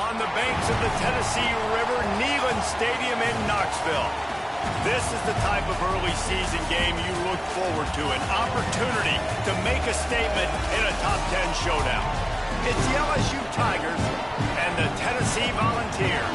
on the banks of the Tennessee River, Neyland Stadium in Knoxville. This is the type of early season game you look forward to, an opportunity to make a statement in a top 10 showdown. It's the LSU Tigers and the Tennessee Volunteers.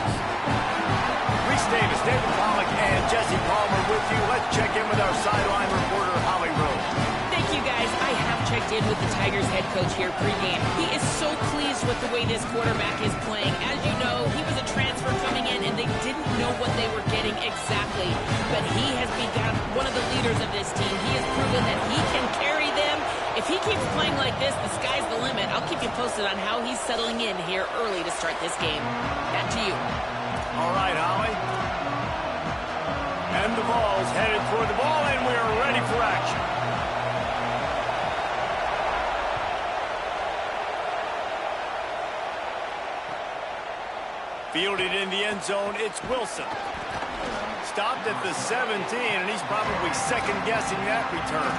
Reese Davis, David Pollack, and Jesse Palmer with you. Let's check in with our sideline reporter, Holly Rose. Thank you, guys. I have checked in with the Tigers head coach here pregame. He is so pleased with the way this quarterback is playing. As you know, he was a transfer coming in, and they didn't know what they were getting exactly. But he has become one of the leaders of this team. He has proven that he can carry them. If he keeps playing like this, the sky's the limit. I'll keep you posted on how he's settling in here early to start this game. Back to you. All right, Holly. And the ball's headed toward the ball, and we are ready for action. Fielded in the end zone, it's Wilson. Stopped at the 17, and he's probably second-guessing that return.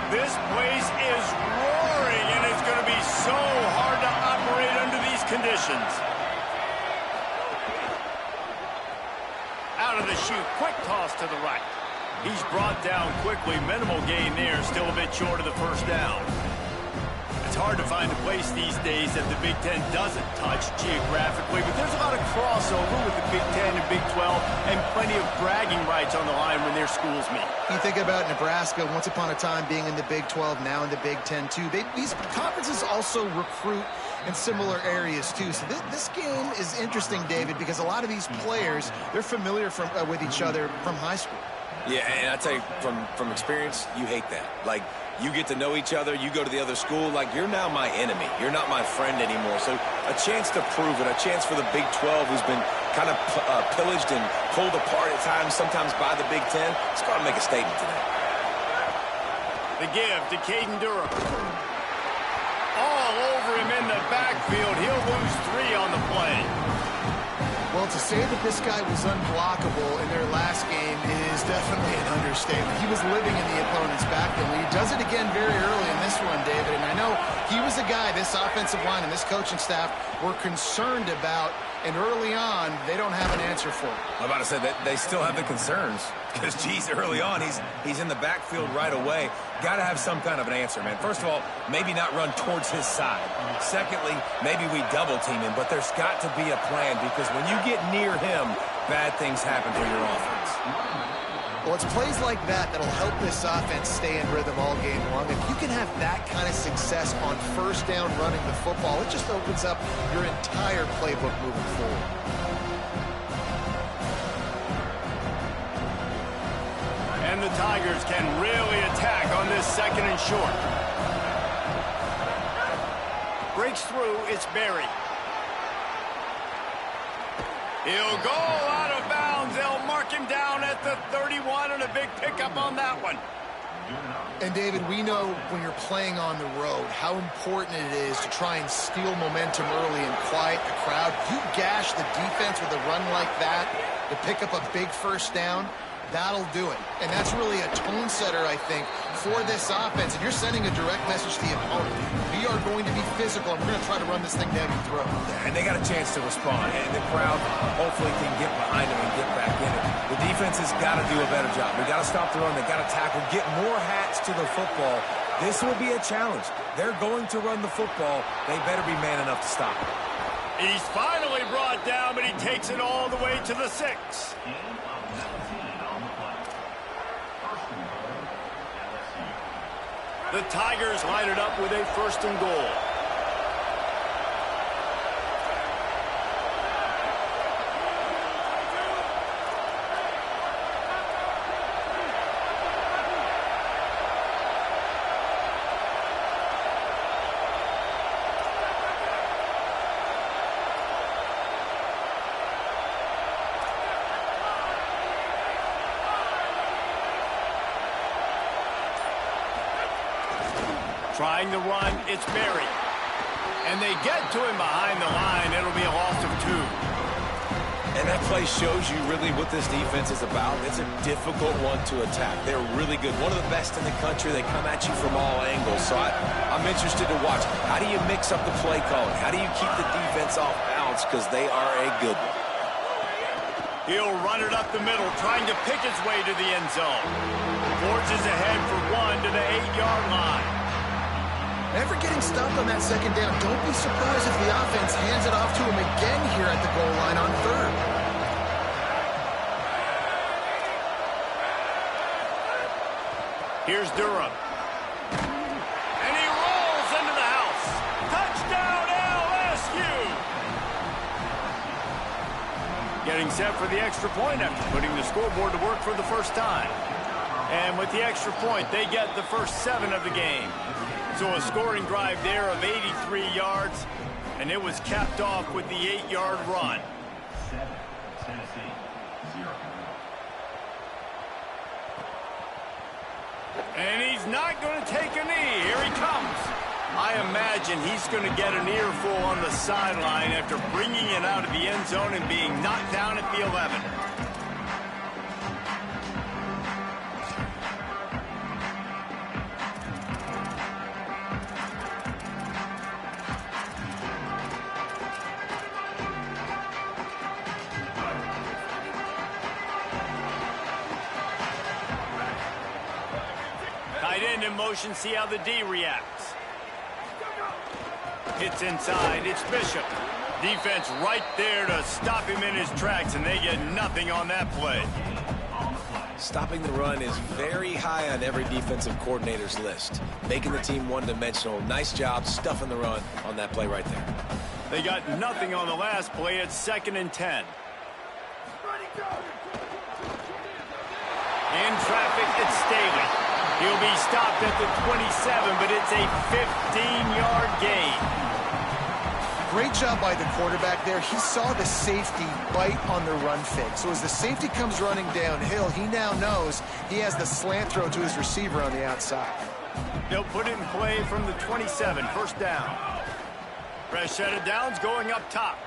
This place is roaring, and it's going to be so hard to operate under these conditions. Out of the chute, quick toss to the right. He's brought down quickly. Minimal gain there, still a bit short of the first down. It's hard to find a place these days that the Big Ten doesn't touch geographically, but there's a lot of crossover with the Big Ten and Big 12 and plenty of bragging rights on the line when their schools meet. You think about Nebraska, once upon a time being in the Big 12, now in the Big 10 too. These conferences also recruit in similar areas too. So this game is interesting, David, because a lot of these players, they're familiar with each other from high school. Yeah, and I tell you, from experience, you hate that. Like, you get to know each other, you go to the other school, like, you're now my enemy. You're not my friend anymore. So a chance to prove it, a chance for the Big 12, who's been kind of pillaged and pulled apart at times, sometimes by the Big 10. It's got to make a statement today. The give to Caden Durham. All over him in the backfield. He'll lose 3 on the play. Well, to say that this guy was unblockable in their last game is definitely an understatement. He was living in the opponent's backfield. He does it again very early in this one, David. And I know he was a guy this offensive line and this coaching staff were concerned about. And early on, they don't have an answer for him. I'm about to say that they still have the concerns. Because, geez, early on, he's in the backfield right away. Got to have some kind of an answer, man. First of all, maybe not run towards his side. Secondly, maybe we double-team him. But there's got to be a plan because when you get near him, bad things happen for your offense. Well, it's plays like that that'll help this offense stay in rhythm all game long. If you can have that kind of success on first down running the football, it just opens up your entire playbook moving forward. And the Tigers can really attack on this second and short. Breaks through, it's Berry. He'll go out of bounds. They'll mark him down at the 31, and a big pickup on that one. And, David, we know when you're playing on the road how important it is to try and steal momentum early and quiet the crowd. You gash the defense with a run like that to pick up a big first down, that'll do it. And that's really a tone setter, I think, for this offense. And you're sending a direct message to the opponent. We are going to be physical, and we're going to try to run this thing down your throat. And they got a chance to respond. And the crowd hopefully can get behind them and get back in it. The defense has got to do a better job. They got to stop the run. They got to tackle, get more hats to the football. This will be a challenge. They're going to run the football. They better be man enough to stop it. He's finally brought down, but he takes it all the way to the 6. The Tigers line it up with a 1st and goal. Trying the run, it's Berry. And they get to him behind the line. It'll be a loss of 2. And that play shows you really what this defense is about. It's a difficult one to attack. They're really good. One of the best in the country. They come at you from all angles. So I'm interested to watch. How do you mix up the play calling? How do you keep the defense off balance? Because they are a good one. He'll run it up the middle, trying to pick his way to the end zone. Forges ahead for 1 to the 8-yard line. Never getting stopped on that second down. Don't be surprised if the offense hands it off to him again here at the goal line on third. Here's Durham. And he rolls into the house. Touchdown, LSU! Getting set for the extra point after putting the scoreboard to work for the first time. And with the extra point, they get the first 7 of the game. So a scoring drive there of 83 yards, and it was capped off with the 8-yard run. And he's not going to take a knee. Here he comes. I imagine he's going to get an earful on the sideline after bringing it out of the end zone and being knocked down at the 11. Tight end in motion, see how the D reacts. Hits inside, it's Bishop. Defense right there to stop him in his tracks, and they get nothing on that play. Stopping the run is very high on every defensive coordinator's list. Making the team one-dimensional. Nice job stuffing the run on that play right there. They got nothing on the last play. It's 2nd and 10. In traffic, it's Staley. He'll be stopped at the 27, but it's a 15-yard gain. Great job by the quarterback there. He saw the safety bite on the run fake. So as the safety comes running downhill, he now knows he has the slant throw to his receiver on the outside. They'll put it in play from the 27, first down. Fresh set of downs going up top.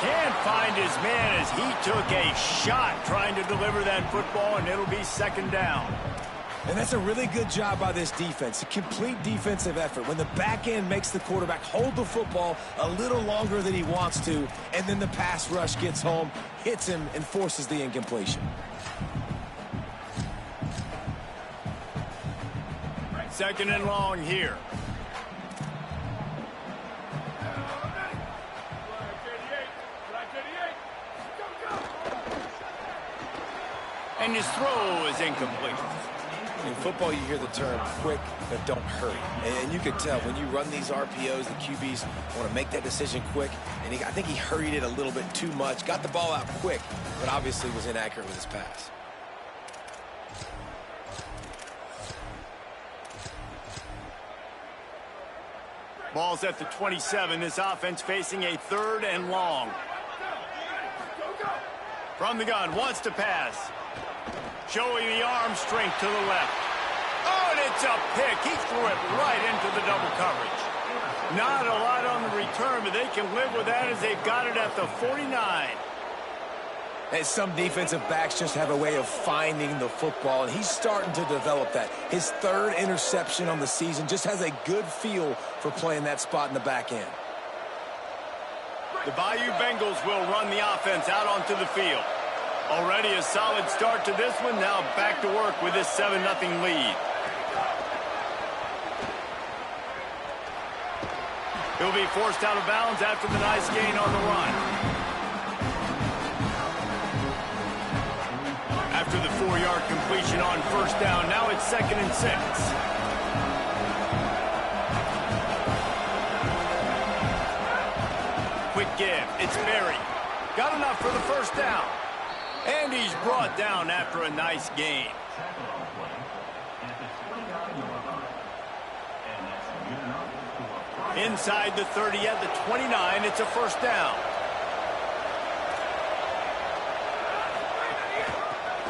Can't find his man as he took a shot trying to deliver that football, and it'll be 2nd down. And that's a really good job by this defense, a complete defensive effort. When the back end makes the quarterback hold the football a little longer than he wants to, and then the pass rush gets home, hits him, and forces the incompletion. 2nd and long here. And his throw is incomplete. In football, you hear the term quick, but don't hurry. And you can tell when you run these RPOs, the QBs want to make that decision quick. And I think he hurried it a little bit too much, got the ball out quick, but obviously was inaccurate with his pass. Ball's at the 27. This offense facing a 3rd and long. From the gun, wants to pass. Showing the arm strength to the left. Oh, and it's a pick. He threw it right into the double coverage. Not a lot on the return, but they can live with that as they've got it at the 49. And some defensive backs just have a way of finding the football, and he's starting to develop that. His 3rd interception on the season, just has a good feel for playing that spot in the back end. The Bayou Bengals will run the offense out onto the field. Already a solid start to this one. Now back to work with this 7-0 lead. He'll be forced out of bounds after the nice gain on the run. After the 4-yard completion on first down, now it's 2nd and 6. Quick give. It's Berry. Got enough for the first down. And he's brought down after a nice gain. Inside the 30 at the 29, it's a first down.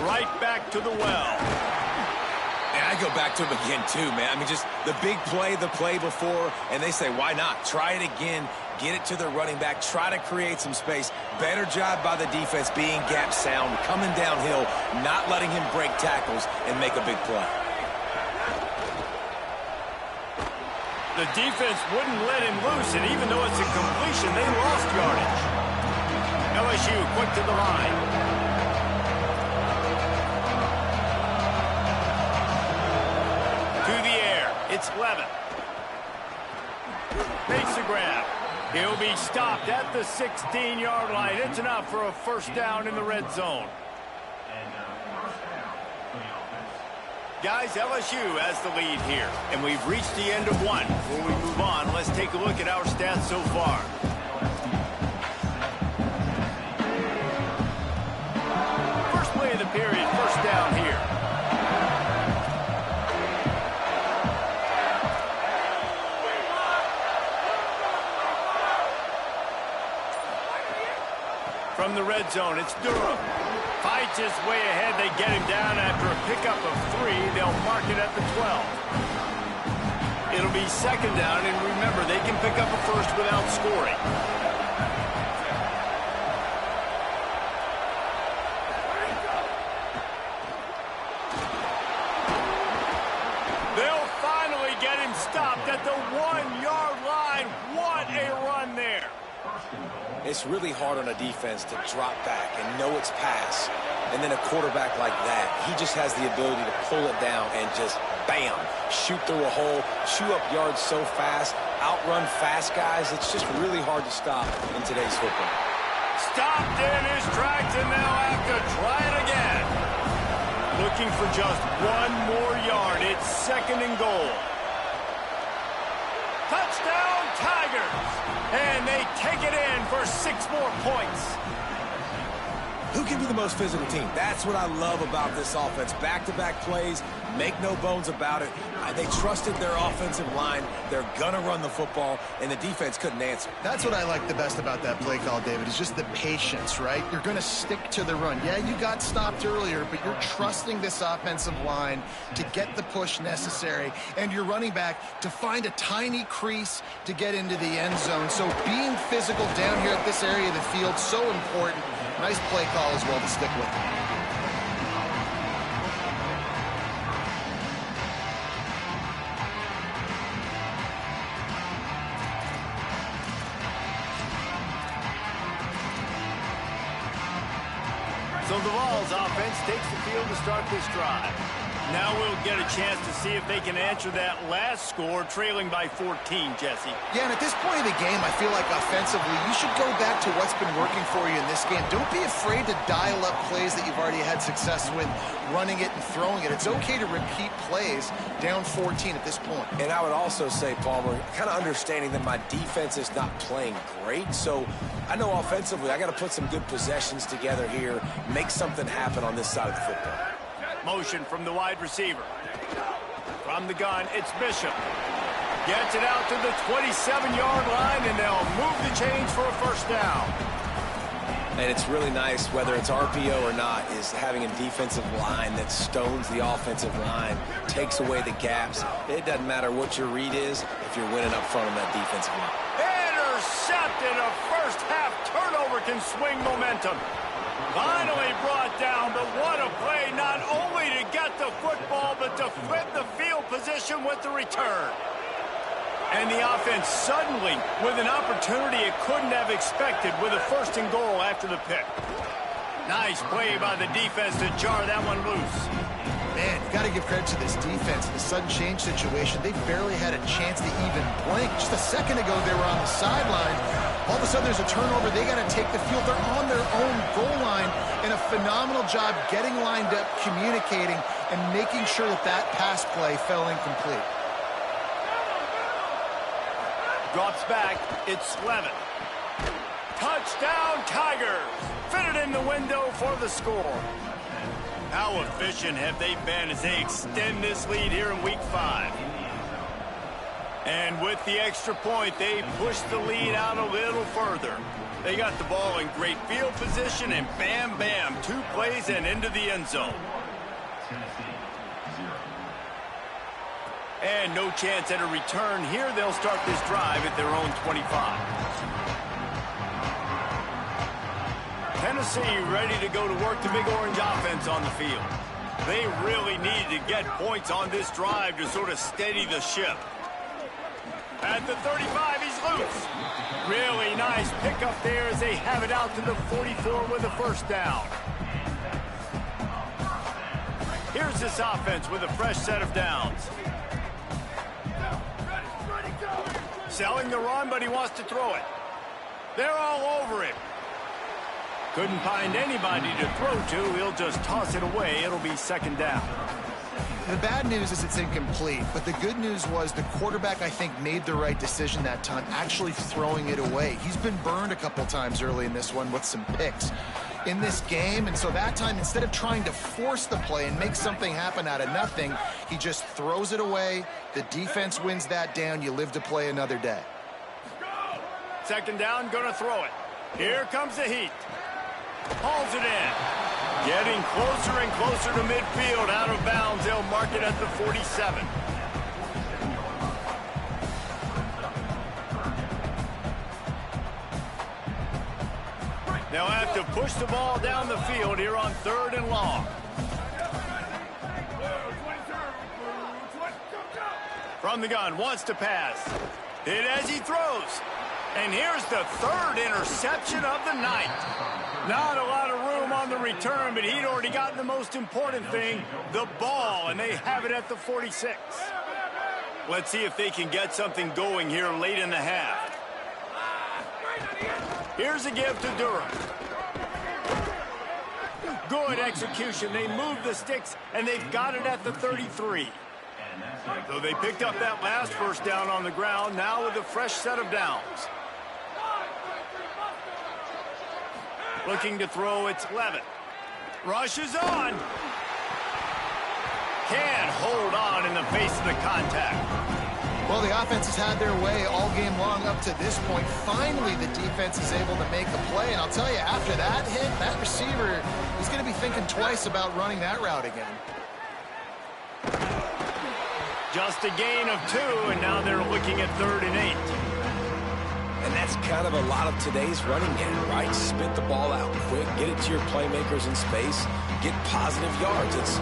Right back to the well. And I go back to him again, too, man. I mean, just the big play, the play before, and they say, why not? Try it again. get it to their running back, try to create some space. Better job by the defense being gap sound, coming downhill, not letting him break tackles and make a big play. The defense wouldn't let him loose, and even though it's a completion, they lost yardage. LSU quick to the line. To the air. It's Levin. Makes the grab. He'll be stopped at the 16-yard line. It's enough for a first down in the red zone. Guys, LSU has the lead here, and we've reached the end of one. Before we move on, let's take a look at our stats so far. First play of the period, first down here. From the red zone, it's Durham. Fights his way ahead. They get him down after a pickup of 3. They'll mark it at the 12. It'll be second down, and remember, they can pick up a first without scoring. They'll finally get him stopped at the 1-yard line. What a run there. It's really hard on a defense to drop back and know it's pass. And then a quarterback like that, he just has the ability to pull it down and just, bam, shoot through a hole, chew up yards so fast, outrun fast guys. It's just really hard to stop in today's football. Stopped in his tracks and now have to try it again. Looking for just one more yard. It's second and goal. Touchdown, Tigers! And they take it in for 6 more points. Who can be the most physical team? That's what I love about this offense. Back-to-back plays, make no bones about it. They trusted their offensive line. They're going to run the football, and the defense couldn't answer. That's what I like the best about that play call, David, is just the patience, right? You're going to stick to the run. Yeah, you got stopped earlier, but you're trusting this offensive line to get the push necessary, and your running back to find a tiny crease to get into the end zone. So being physical down here at this area of the field, so important. Nice play call as well to stick with. So the Vols offense takes the field to start this drive. Now we'll get a chance to see if they can answer that last score, trailing by 14, Jesse. Yeah, and at this point of the game, I feel like offensively, you should go back to what's been working for you in this game. Don't be afraid to dial up plays that you've already had success with, running it and throwing it. It's okay to repeat plays down 14 at this point. And I would also say, Palmer, kind of understanding that my defense is not playing great, so I know offensively I got to put some good possessions together here, make something happen on this side of the football. Motion from the wide receiver. From the gun, it's Bishop. Gets it out to the 27-yard line, and they'll move the chains for a first down. And it's really nice, whether it's RPO or not, is having a defensive line that stones the offensive line, takes away the gaps. It doesn't matter what your read is if you're winning up front on that defensive line. Intercepted. A first-half turnover can swing momentum. Finally brought down, but what a play, not only to get the football, but to flip the field position with the return. And the offense suddenly with an opportunity it couldn't have expected with a first and goal after the pick. Nice play by the defense to jar that one loose. Man, you got to give credit to this defense. In the sudden change situation, they barely had a chance to even blink. Just a second ago, they were on the sideline. All of a sudden, there's a turnover. They got to take the field. They're on their own goal line, and a phenomenal job getting lined up, communicating, and making sure that that pass play fell incomplete. Drops back. It's Levin. Touchdown, Tigers. Fitted in the window for the score. How efficient have they been as they extend this lead here in Week 5? And with the extra point, they push the lead out a little further. They got the ball in great field position, and bam, bam, 2 plays and into the end zone. And no chance at a return here. They'll start this drive at their own 25. Tennessee ready to go to work the Big Orange offense on the field. They really need to get points on this drive to sort of steady the ship. At the 35, he's loose. Really nice pickup there as they have it out to the 44 with a first down. Here's this offense with a fresh set of downs. Selling the run, but he wants to throw it. They're all over him. Couldn't find anybody to throw to. He'll just toss it away. It'll be second down. The bad news is it's incomplete, but the good news was the quarterback, I think, made the right decision that time, actually throwing it away. He's been burned a couple times early in this one with some picks in this game, and so that time, instead of trying to force the play and make something happen out of nothing, he just throws it away. The defense wins that down. You live to play another day. Second down, gonna throw it. Here comes the heat. Hauls it in. Getting closer and closer to midfield. Out of bounds. They'll mark it at the 47. They'll have to push the ball down the field here on 3rd and long. From the gun, wants to pass. Hit as he throws. And here's the 3rd interception of the night. Not a lot of room on the return, but he'd already gotten the most important thing, the ball, and they have it at the 46. Let's see if they can get something going here late in the half. Here's a give to Durham. Good execution. They move the sticks, and they've got it at the 33. So they picked up that last first down on the ground, now with a fresh set of downs. Looking to throw, it's Levitt. Rushes on. Can't hold on in the face of the contact. Well, the offense has had their way all game long up to this point. Finally, the defense is able to make a play. And I'll tell you, after that hit, that receiver is going to be thinking twice about running that route again. Just a gain of 2, and now they're looking at 3rd and 8. And that's kind of a lot of today's running game, right? Spit the ball out quick, get it to your playmakers in space, get positive yards. It's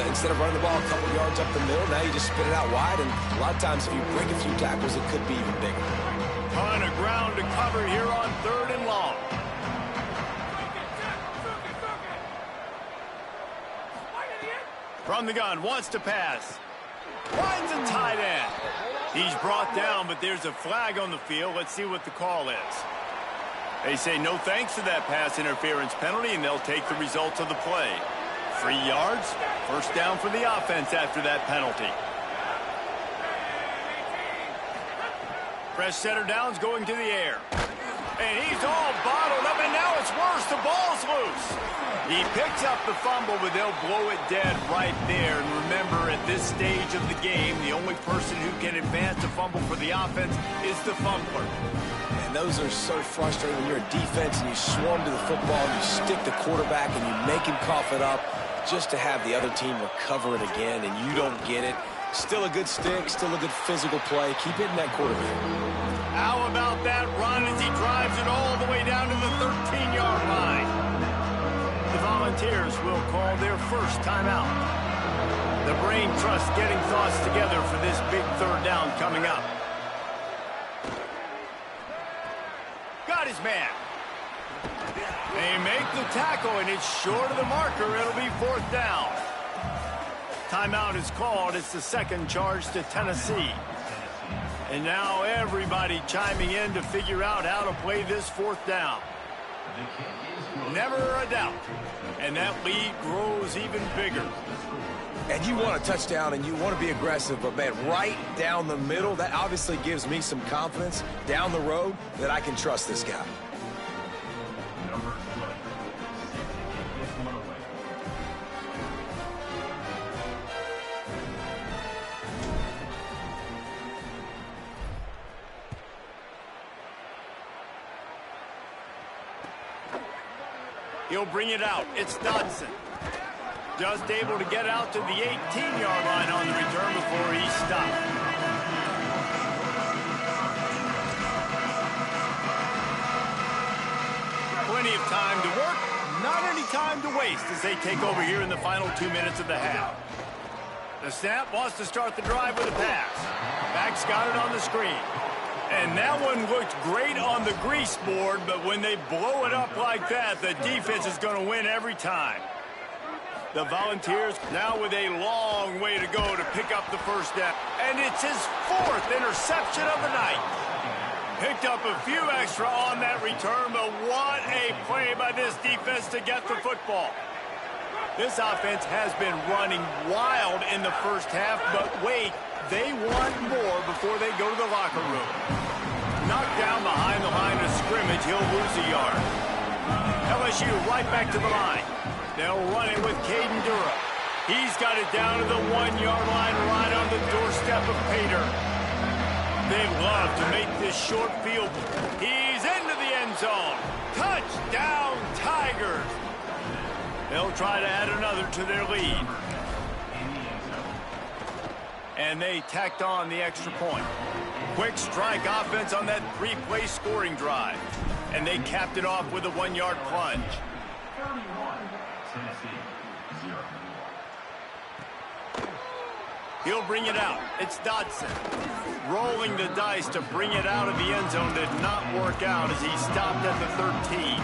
instead of running the ball a couple yards up the middle, now you just spit it out wide, and a lot of times if you break a few tackles, it could be even bigger. Ton of ground to cover here on 3rd and long. From the gun, wants to pass. Finds a tight end. He's brought down, but there's a flag on the field. Let's see what the call is. They say no thanks to that pass interference penalty, and they'll take the results of the play. 3 yards, first down for the offense after that penalty. Fresh set of downs going to the air. And he's all bottled up, and now it's worse. The ball's loose. He picks up the fumble, but they'll blow it dead right there. And remember, at this stage of the game, the only person who can advance a fumble for the offense is the fumbler. And those are so frustrating when you're a defense and you swarm to the football, you stick the quarterback, and you make him cough it up just to have the other team recover it again, and you don't get it. Still a good stick, still a good physical play. Keep hitting that quarterback. How about that run as he drives it all the way down to the 13-yard line? The Volunteers will call their first timeout. The brain trust getting thoughts together for this big 3rd down coming up. Got his man. They make the tackle, and it's short of the marker. It'll be 4th down. Timeout is called. It's the second charge to Tennessee. And now everybody chiming in to figure out how to play this 4th down. Never a doubt. And that lead grows even bigger. And you want a touchdown and you want to be aggressive, but man, right down the middle, that obviously gives me some confidence down the road that I can trust this guy. He'll bring it out. It's Dodson. Just able to get out to the 18-yard line on the return before he stopped. Plenty of time to work, not any time to waste as they take over here in the final 2 minutes of the half. The snap wants to start the drive with a pass. Back's got it on the screen. And that one looked great on the grease board, but when they blow it up like that, the defense is going to win every time. The Volunteers now with a long way to go to pick up the first down. And it's his 4th interception of the night. Picked up a few extra on that return, but what a play by this defense to get the football. This offense has been running wild in the first half, but wait, they want more before they go to the locker room. Knocked down behind the line of scrimmage, he'll lose a yard. LSU right back to the line. They'll run it with Caden Durham. He's got it down to the 1-yard line right on the doorstep of Pater. They love to make this short field. He's into the end zone. Touchdown, Tigers. They'll try to add another to their lead. And they tacked on the extra point. Quick strike offense on that 3-play scoring drive. And they capped it off with a 1-yard plunge. He'll bring it out. It's Dodson. Rolling the dice to bring it out of the end zone did not work out as he stopped at the 13.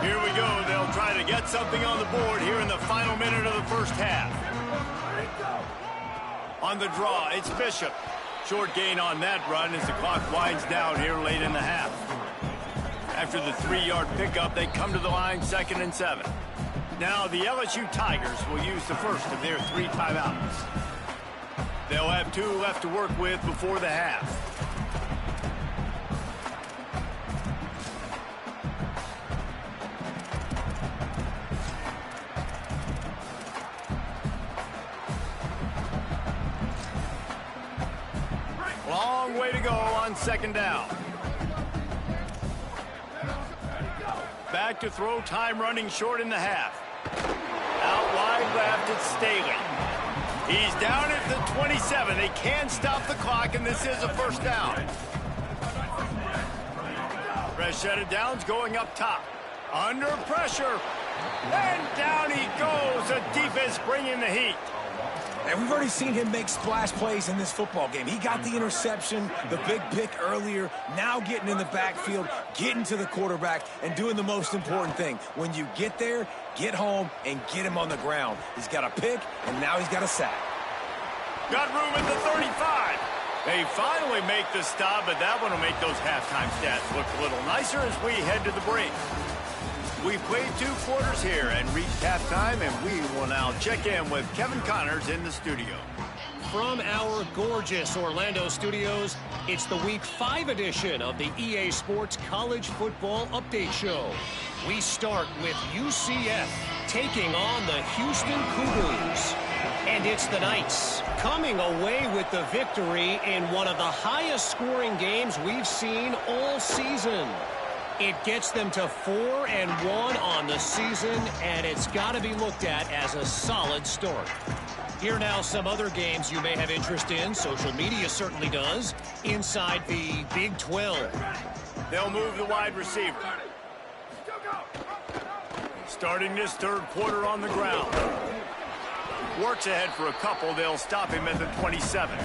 Here we go. They'll try to get something on the board here in the final minute of the first half. On the draw, it's Bishop. Short gain on that run as the clock winds down here late in the half. After the 3-yard pickup, they come to the line 2nd and 7. Now the LSU Tigers will use the first of their 3 timeouts. They'll have 2 left to work with before the half. Long way to go on 2nd down. Back to throw, time running short in the half. Out wide left, it's Staley. He's down at the 27. They can stop the clock, and this is a first down. Fresh set of downs going up top. Under pressure. And down he goes. The defense bringing the heat. And we've already seen him make splash plays in this football game. He got the interception, the big pick earlier, now getting in the backfield, getting to the quarterback, and doing the most important thing. When you get there, get home, and get him on the ground. He's got a pick, and now he's got a sack. Got room at the 35. They finally make the stop, but that one will make those halftime stats look a little nicer as we head to the break. We've played 2 quarters here and reached halftime, and we will now check in with Kevin Connors in the studio. From our gorgeous Orlando studios, it's the Week 5 edition of the EA Sports College Football Update Show. We start with UCF taking on the Houston Cougars. And it's the Knights coming away with the victory in one of the highest scoring games we've seen all season. It gets them to 4-1 on the season, and it's got to be looked at as a solid start. Here now some other games you may have interest in. Social media certainly does. Inside the Big 12. They'll move the wide receiver. Starting this 3rd quarter on the ground. Works ahead for a couple. They'll stop him at the 27.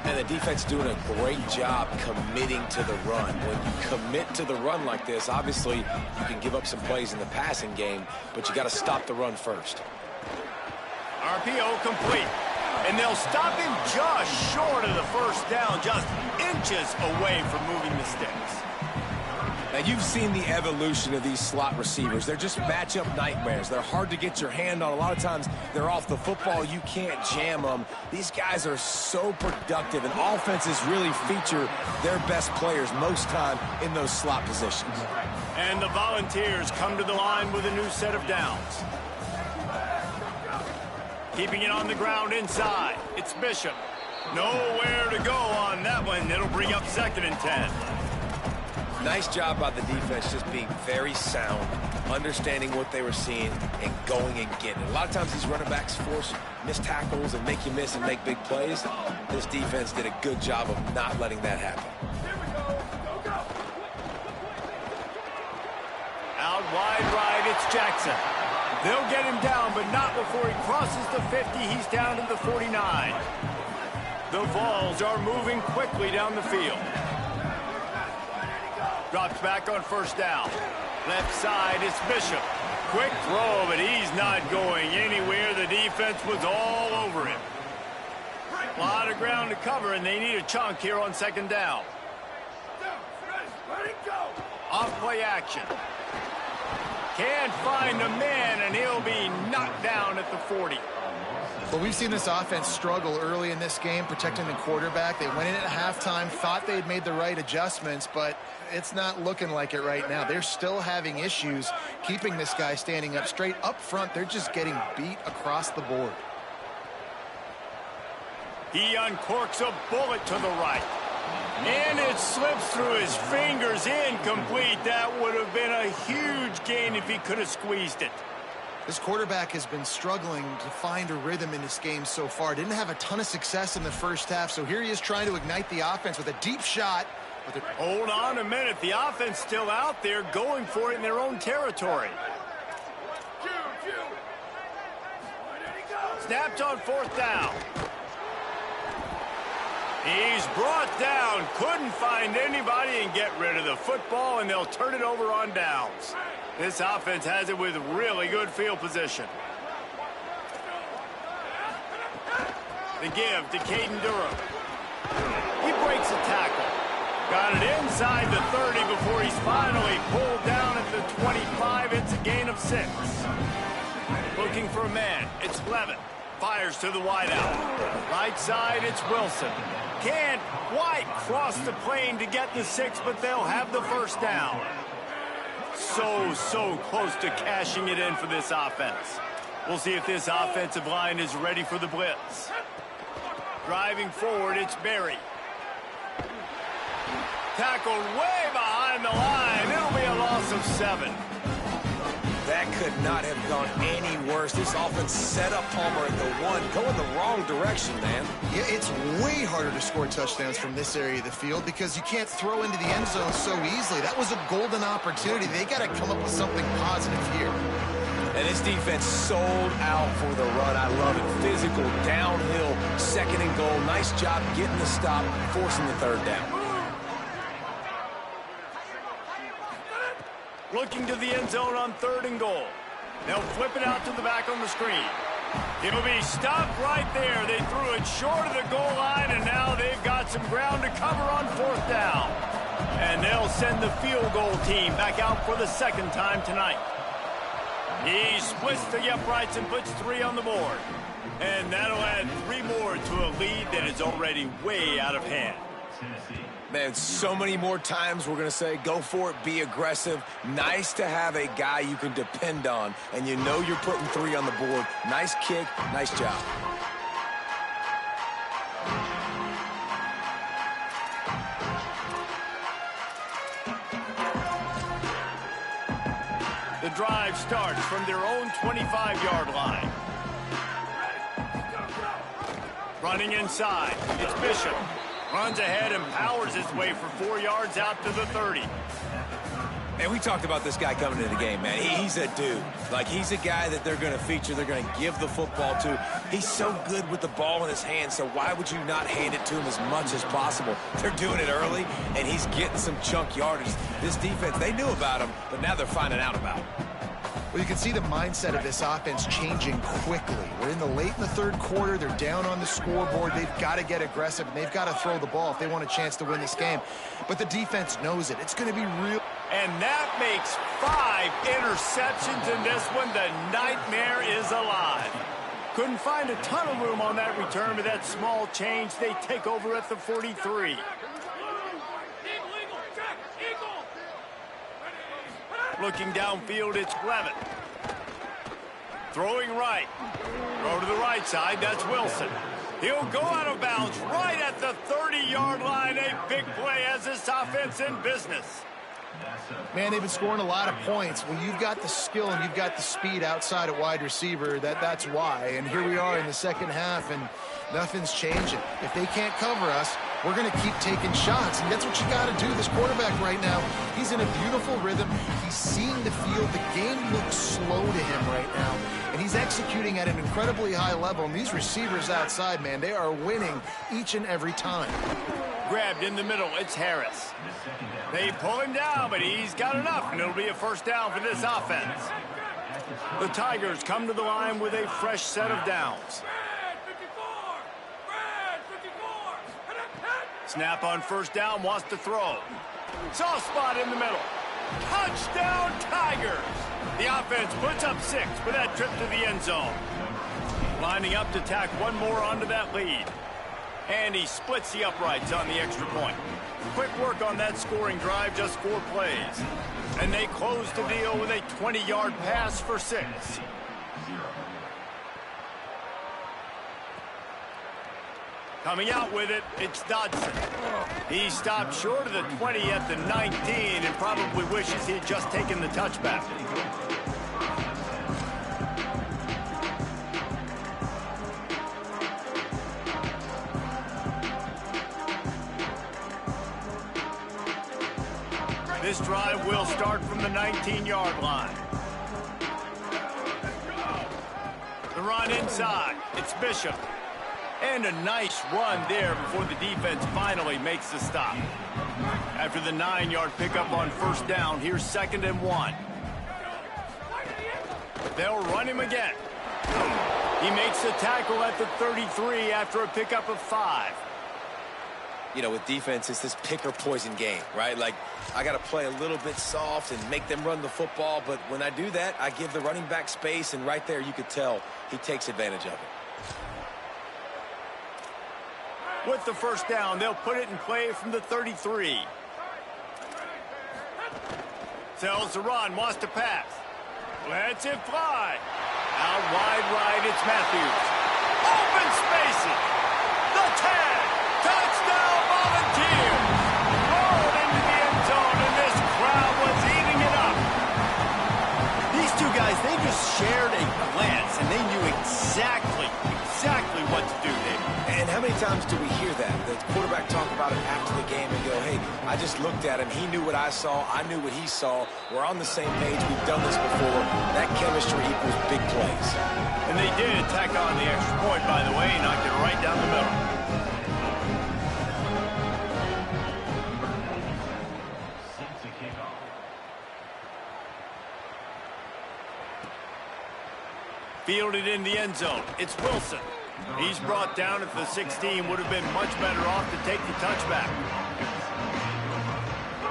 And the defense doing a great job committing to the run. When you commit to the run like this, obviously you can give up some plays in the passing game, but you got to stop the run first. RPO complete. And they'll stop him just short of the first down, just inches away from moving the sticks. Now, you've seen the evolution of these slot receivers. They're just matchup nightmares. They're hard to get your hand on. A lot of times, they're off the football. You can't jam them. These guys are so productive, and offenses really feature their best players most time in those slot positions. And the Volunteers come to the line with a new set of downs. Keeping it on the ground inside. It's Bishop. Nowhere to go on that one. It'll bring up 2nd and 10. Nice job by the defense, just being very sound, understanding what they were seeing, and going and getting it. A lot of times these running backs force missed tackles and make you miss and make big plays. This defense did a good job of not letting that happen. Out wide right, it's Jackson. They'll get him down, but not before he crosses the 50. He's down to the 49. The Vols are moving quickly down the field. Drops back on 1st down. Left side, it's Bishop. Quick throw, but he's not going anywhere. The defense was all over him. A lot of ground to cover, and they need a chunk here on 2nd down. Off play action. Can't find a man, and he'll be knocked down at the 40. Well, we've seen this offense struggle early in this game, protecting the quarterback. They went in at halftime, thought they'd made the right adjustments, but it's not looking like it right now. They're still having issues keeping this guy standing up straight. Up front, they're just getting beat across the board. He uncorks a bullet to the right. And it slips through his fingers, incomplete. That would have been a huge gain if he could have squeezed it. This quarterback has been struggling to find a rhythm in this game so far. Didn't have a ton of success in the 1st half, so here he is trying to ignite the offense with a deep shot. Hold on a minute. The offense still out there going for it in their own territory. Snapped on 4th down. He's brought down, couldn't find anybody and get rid of the football, and they'll turn it over on downs. This offense has it with really good field position. The give to Caden Durham. He breaks a tackle. Got it inside the 30 before he's finally pulled down at the 25. It's a gain of 6. Looking for a man. It's Levin. Fires to the wideout. Right side, it's Wilson. Can't quite cross the plane to get the 6, but they'll have the 1st down. So close to cashing it in for this offense. We'll see if this offensive line is ready for the blitz. Driving forward, it's Berry. Tackled way behind the line. It'll be a loss of 7. That could not have gone any worse. This offense set up Palmer at the 1. Going the wrong direction, man. Yeah, it's way harder to score touchdowns from this area of the field because you can't throw into the end zone so easily. That was a golden opportunity. They got to come up with something positive here. And this defense sold out for the run. I love it. Physical, downhill, 2nd and goal. Nice job getting the stop, forcing the 3rd down. Looking to the end zone on 3rd and goal. They'll flip it out to the back on the screen. It'll be stopped right there. They threw it short of the goal line, and now they've got some ground to cover on 4th down. And they'll send the field goal team back out for the 2nd time tonight. He splits the uprights and puts 3 on the board. And that'll add 3 more to a lead that is already way out of hand. Man, so many more times we're going to say, go for it, be aggressive. Nice to have a guy you can depend on, and you know you're putting 3 on the board. Nice kick, nice job. The drive starts from their own 25-yard line. Running inside, it's Bishop. Runs ahead and powers his way for 4 yards out to the 30. And we talked about this guy coming into the game, man. He's a dude. Like, he's a guy that they're going to feature, they're going to give the football to. He's so good with the ball in his hands, so why would you not hand it to him as much as possible? They're doing it early, and he's getting some chunk yardage. This defense, they knew about him, but now they're finding out about him. Well, you can see the mindset of this offense changing quickly. We're in the late in the 3rd quarter. They're down on the scoreboard. They've got to get aggressive, and they've got to throw the ball if they want a chance to win this game. But the defense knows it. It's going to be real. And that makes 5 interceptions in this one. The nightmare is alive. Couldn't find a ton of room on that return, but that small change, they take over at the 43. Looking downfield, it's Levin. Throwing right. Throw to the right side, that's Wilson. He'll go out of bounds right at the 30-yard line. A big play as this offense in business. Man, they've been scoring a lot of points. When you've got the skill and you've got the speed outside at wide receiver, that's why. And here we are in the second half, and nothing's changing. If they can't cover us, we're going to keep taking shots, and that's what you got to do. This quarterback right now, he's in a beautiful rhythm. He's seeing the field. The game looks slow to him right now, and he's executing at an incredibly high level. And these receivers outside, man, they are winning each and every time. Grabbed in the middle, it's Harris. They pull him down, but he's got enough, and it'll be a first down for this offense. The Tigers come to the line with a fresh set of downs. Snap on first down, wants to throw. Soft spot in the middle. Touchdown, Tigers! The offense puts up 6 for that trip to the end zone. Lining up to tack one more onto that lead. And he splits the uprights on the extra point. Quick work on that scoring drive, just 4 plays. And they close the deal with a 20-yard pass for 6. Coming out with it, it's Dodson. He stopped short of the 20 at the 19 and probably wishes he'd just taken the touchback. This drive will start from the 19-yard line. The run inside, it's Bishop. And a nice run there before the defense finally makes the stop. After the 9-yard pickup on first down, here's 2nd and 1. They'll run him again. He makes the tackle at the 33 after a pickup of 5. You know, with defense, it's this pick or poison game, right? Like, I got to play a little bit soft and make them run the football, but when I do that, I give the running back space, and right there you could tell he takes advantage of it. With the first down, they'll put it in play from the 33. Tells the run, wants to pass. Lets it fly. Out wide right, it's Matthews. Open spaces. The tag. Touchdown, Volunteers. Rolled into the end zone, and this crowd was eating it up. These two guys, they just shared a glance, and they knew exactly what to do there. And how many times do we hear that? The quarterback talk about it after the game and go, hey, I just looked at him. He knew what I saw. I knew what he saw. We're on the same page. We've done this before. That chemistry equals big plays. And they did tack on the extra point, by the way, and knocked it right down the middle. Fielded in the end zone. It's Wilson. He's brought down at the 16. Would have been much better off to take the touchback.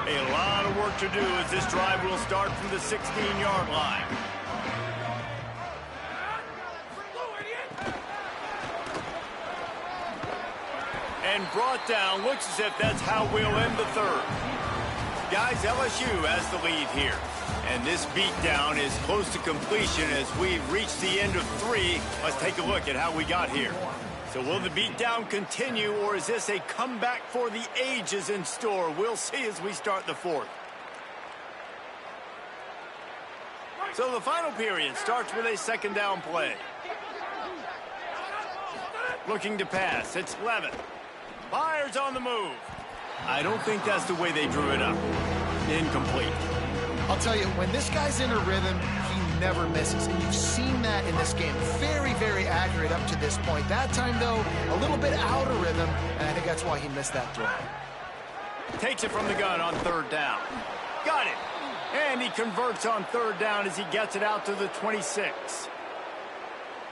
A lot of work to do as this drive will start from the 16-yard line. And brought down. Looks as if that's how we'll end the third. Guys, LSU has the lead here. And this beatdown is close to completion as we've reached the end of 3. Let's take a look at how we got here. So will the beatdown continue, or is this a comeback for the ages in store? We'll see as we start the 4th. So the final period starts with a 2nd down play. Looking to pass, it's Levin. Fires on the move. I don't think that's the way they drew it up. Incomplete. I'll tell you, when this guy's in a rhythm, he never misses. And you've seen that in this game. Very, very accurate up to this point. That time, though, a little bit out of rhythm, and I think that's why he missed that throw. Takes it from the gun on 3rd down. Got it. And he converts on 3rd down as he gets it out to the 26.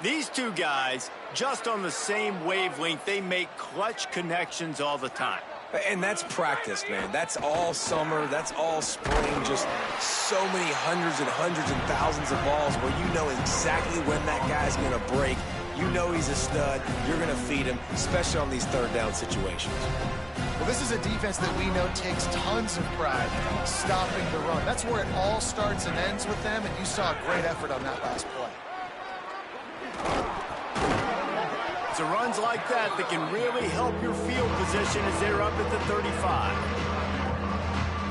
These two guys, just on the same wavelength, they make clutch connections all the time. And that's practice, man. That's all summer. That's all spring. Just so many hundreds and thousands of balls where you know exactly when that guy's going to break. You know he's a stud. You're going to feed him, especially on these 3rd down situations. Well, this is a defense that we know takes tons of pride stopping the run. That's where it all starts and ends with them, and you saw a great effort on that last play. It's the runs like that that can really help your field position as they're up at the 35.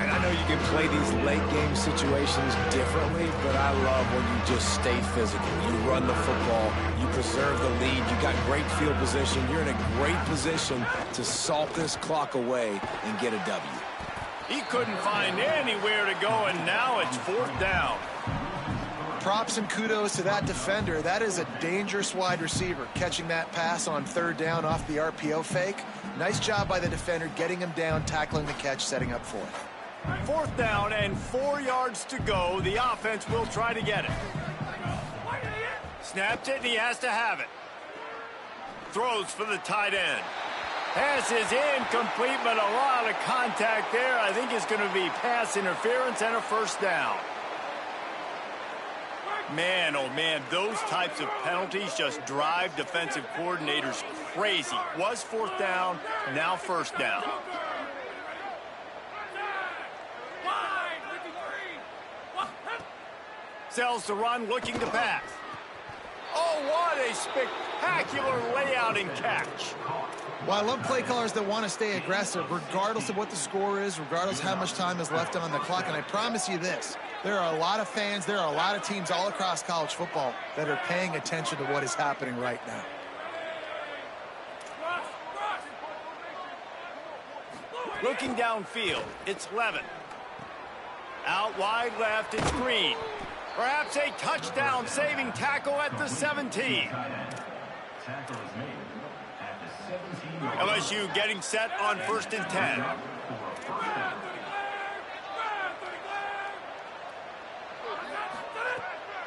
And I know you can play these late-game situations differently, but I love when you just stay physical. You run the football, you preserve the lead, you got great field position. You're in a great position to salt this clock away and get a W. He couldn't find anywhere to go, and now it's 4th down. Props and kudos to that defender. That is a dangerous wide receiver, catching that pass on 3rd down off the RPO fake. Nice job by the defender, getting him down, tackling the catch, setting up 4th. 4th down and 4 yards to go. The offense will try to get it. Snaps it, and he has to have it. Throws for the tight end. Pass is incomplete, but a lot of contact there. I think it's going to be pass interference and a 1st down. Man, oh man, those types of penalties just drive defensive coordinators crazy. Was 4th down, now 1st down. Sells the run, looking to pass. Oh, what a spectacular layout and catch. Well, I love play callers that want to stay aggressive, regardless of what the score is, regardless how much time is left on the clock. And I promise you this, there are a lot of fans, there are a lot of teams all across college football that are paying attention to what is happening right now. Looking downfield, it's Levin. Out wide left, it's Green. Perhaps a touchdown-saving tackle at the 17. LSU getting set on 1st and 10.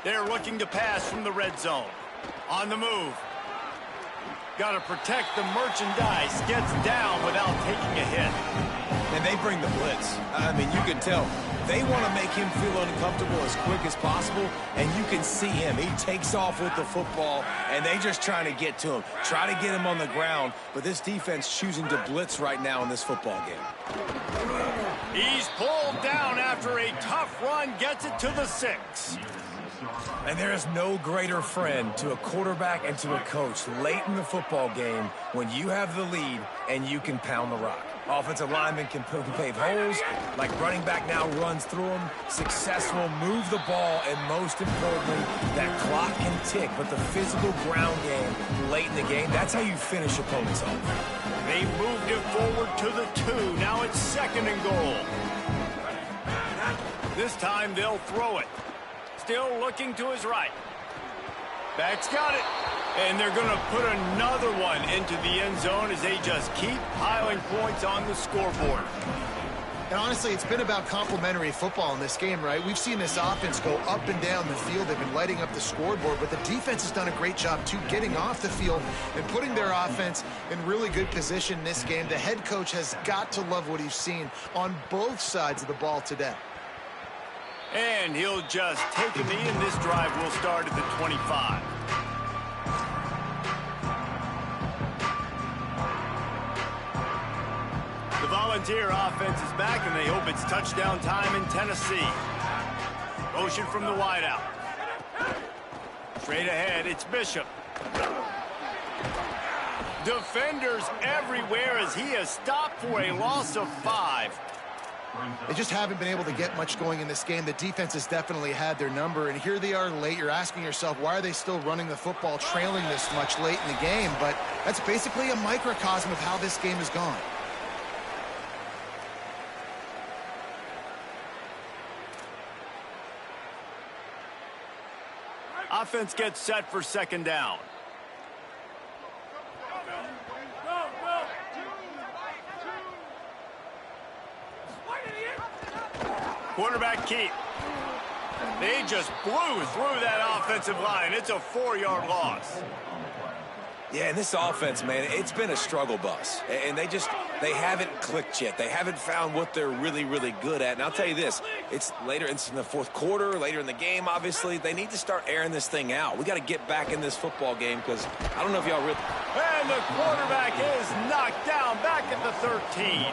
They're looking to pass from the red zone. On the move. Got to protect the merchandise. Gets down without taking a hit. And they bring the blitz. I mean, you can tell. They want to make him feel uncomfortable as quick as possible, and you can see him. He takes off with the football, and they just trying to get to him, try to get him on the ground, but this defense choosing to blitz right now in this football game. He's pulled down after a tough run, gets it to the 6. And there is no greater friend to a quarterback and to a coach late in the football game when you have the lead and you can pound the rock. Offensive linemen can pave holes, like running back now runs through them. Successful, move the ball, and most importantly, that clock can tick. But the physical ground game late in the game, that's how you finish opponents off. They moved it forward to the 2. Now it's 2nd and goal. This time they'll throw it. Still looking to his right. Back's got it. And they're going to put another one into the end zone as they just keep piling points on the scoreboard. And honestly, it's been about complementary football in this game, right? We've seen this offense go up and down the field. They've been lighting up the scoreboard, but the defense has done a great job, too, getting off the field and putting their offense in really good position in this game. The head coach has got to love what he's seen on both sides of the ball today. And he'll just take a knee, and this drive will start at the 25. The Volunteer offense is back, and they hope it's touchdown time in Tennessee. Motion from the wideout. Straight ahead, it's Bishop. Defenders everywhere as he is stopped for a loss of 5. They just haven't been able to get much going in this game. The defense has definitely had their number, and here they are late. You're asking yourself, why are they still running the football, trailing this much late in the game? But that's basically a microcosm of how this game has gone. Offense gets set for 2nd down. Quarterback keep. They just blew through that offensive line. It's a 4-yard loss. Yeah, and this offense, man, it's been a struggle bus. And they haven't clicked yet. They haven't found what they're really, really good at. And I'll tell you this, it's in the fourth quarter, later in the game, obviously. They need to start airing this thing out. We got to get back in this football game because I don't know if y'all really... And the quarterback is knocked down back at the 13.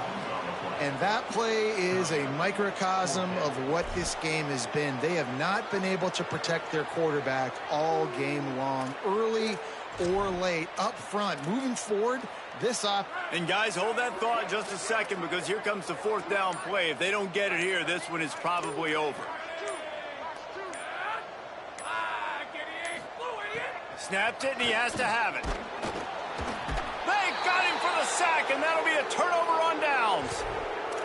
And that play is a microcosm of what this game has been. They have not been able to protect their quarterback all game long, early or late, up front. Moving forward, this up. And guys, hold that thought just a second, because here comes the fourth down play. If they don't get it here, this one is probably over. Snapped it, and he has to have it. They got him for the sack, and that'll be a turnover on downs.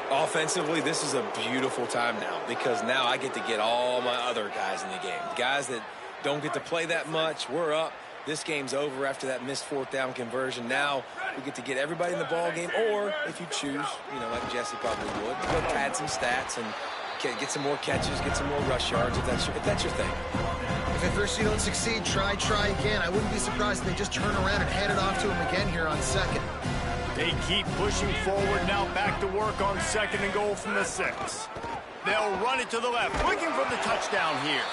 Offensively, this is a beautiful time now, because now I get to get all my other guys in the game. Guys that don't get to play that much, we're up. This game's over after that missed fourth down conversion. Now we get to get everybody in the ball game, or if you choose, like Jesse probably would, go pad some stats and get some more catches, get some more rush yards if that's your thing. If at first you don't succeed, try again. I wouldn't be surprised if they just turn around and hand it off to him again here on second. They keep pushing forward, now back to work on second and goal from the 6. They'll run it to the left, looking for the touchdown here.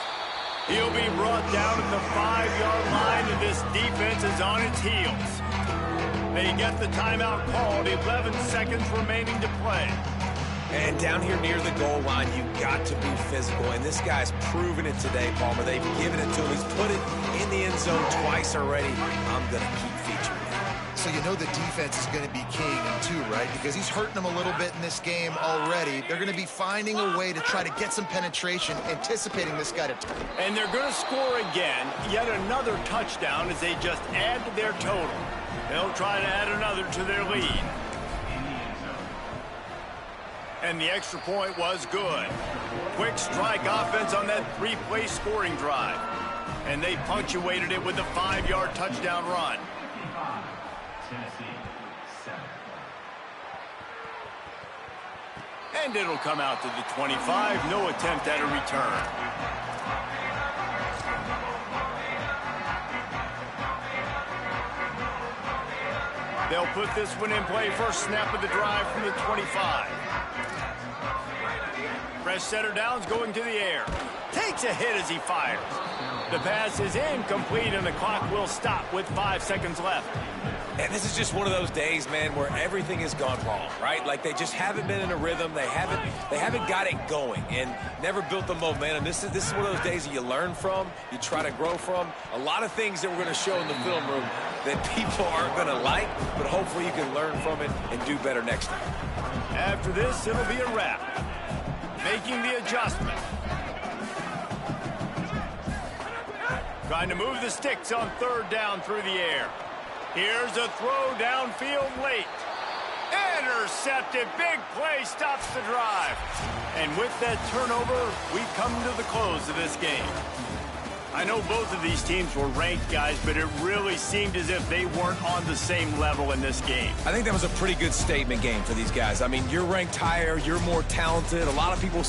He'll be brought down at the 5-yard line, and this defense is on its heels. They get the timeout called, 11 seconds remaining to play. And down here near the goal line, you got to be physical. And this guy's proven it today, Palmer. They've given it to him. He's put it in the end zone twice already. I'm going to keep featuring him. So you know the defense is going to be keying him too, right? Because he's hurting them a little bit in this game already. They're going to be finding a way to try to get some penetration, anticipating this guy to... And they're going to score again, yet another touchdown as they just add to their total. They'll try to add another to their lead. And the extra point was good. Quick strike offense on that 3-play scoring drive. And they punctuated it with a 5-yard touchdown run. And it'll come out to the 25. No attempt at a return. They'll put this one in play. First snap of the drive from the 25. Fresh setter downs going to the air. Takes a hit as he fires. The pass is incomplete, and the clock will stop with 5 seconds left. And this is just one of those days, man, where everything has gone wrong, right? Like they just haven't been in a rhythm. They haven't got it going and never built the momentum. This is one of those days that you learn from, you try to grow from. A lot of things that we're going to show in the film room that people aren't going to like, but hopefully you can learn from it and do better next time. After this, it'll be a wrap. Making the adjustment. Trying to move the sticks on third down through the air. Here's a throw downfield late. Intercepted. Big play stops the drive. And with that turnover, we come to the close of this game. I know both of these teams were ranked, guys, but it really seemed as if they weren't on the same level in this game. I think that was a pretty good statement game for these guys. I mean, you're ranked higher, you're more talented. A lot of people